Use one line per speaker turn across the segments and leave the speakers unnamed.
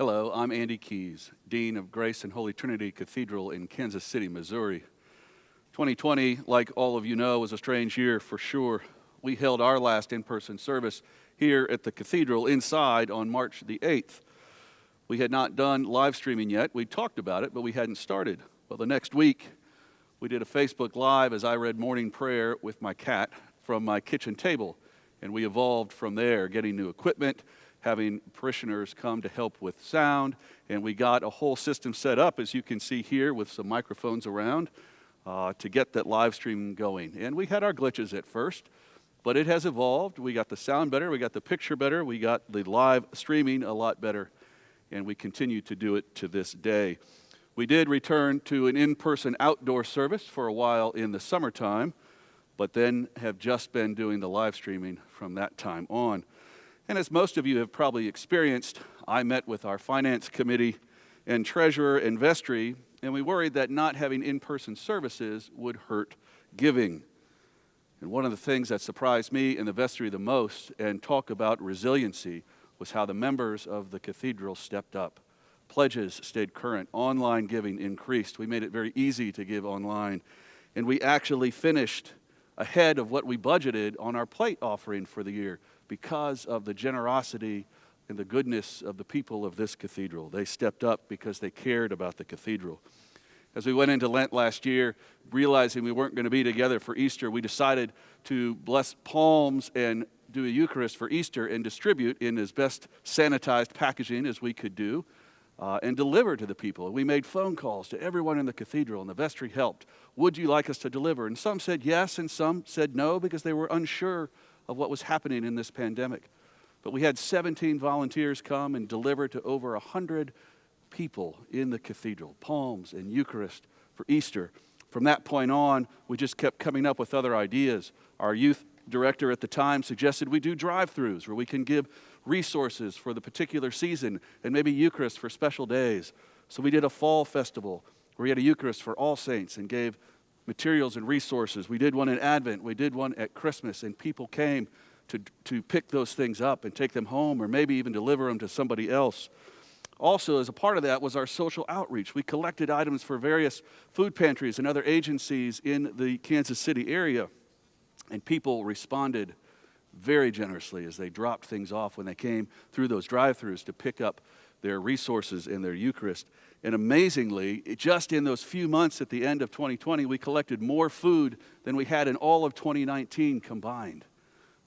Hello, I'm Andy Keys, Dean of Grace and Holy Trinity Cathedral in Kansas City, Missouri. 2020, like all of you know, was a strange year for sure. We held our last in-person service here at the cathedral inside on March the 8th. We had not done live streaming yet. We talked about it, but we hadn't started. Well, the next week, we did a Facebook Live as I read morning prayer with my cat from my kitchen table, and we evolved from there, getting new equipment, having parishioners come to help with sound, and we got a whole system set up, as you can see here, with some microphones around to get that live stream going. And we had our glitches at first, but it has evolved. We got the sound better, we got the picture better, we got the live streaming a lot better, and we continue to do it to this day. We did return to an in-person outdoor service for a while in the summertime, but then have just been doing the live streaming from that time on. And as most of you have probably experienced, I met with our finance committee and treasurer and vestry, and we worried that not having in-person services would hurt giving. And one of the things that surprised me in the vestry the most, and talk about resiliency, was how the members of the cathedral stepped up. Pledges stayed current, online giving increased. We made it very easy to give online, and we actually finished ahead of what we budgeted on our plate offering for the year, because of the generosity and the goodness of the people of this cathedral. They stepped up because they cared about the cathedral. As we went into Lent last year, realizing we weren't going to be together for Easter, we decided to bless palms and do a Eucharist for Easter and distribute in as best sanitized packaging as we could do and deliver to the people. We made phone calls to everyone in the cathedral, and the vestry helped. Would you like us to deliver? And some said yes, and some said no, because they were unsure of what was happening in this pandemic. But we had 17 volunteers come and deliver to over 100 people in the cathedral, palms and Eucharist for Easter. From that point on, we just kept coming up with other ideas. Our youth director at the time suggested we do drive-thrus where we can give resources for the particular season and maybe Eucharist for special days. So we did a fall festival where we had a Eucharist for all saints and gave materials and resources. We did one in Advent, we did one at Christmas, and people came to pick those things up and take them home or maybe even deliver them to somebody else. Also, as a part of that was our social outreach. We collected items for various food pantries and other agencies in the Kansas City area, and people responded very generously as they dropped things off when they came through those drive-thrus to pick up their resources and their Eucharist. And amazingly, just in those few months at the end of 2020, we collected more food than we had in all of 2019 combined.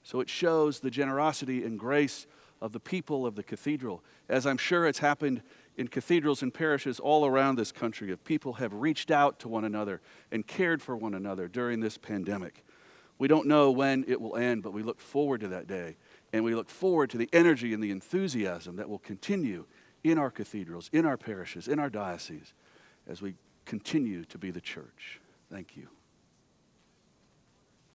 So it shows the generosity and grace of the people of the cathedral, as I'm sure it's happened in cathedrals and parishes all around this country, of people have reached out to one another and cared for one another during this pandemic. We don't know when it will end, but we look forward to that day, and we look forward to the energy and the enthusiasm that will continue in our cathedrals, in our parishes, in our dioceses, as we continue to be the church. Thank you.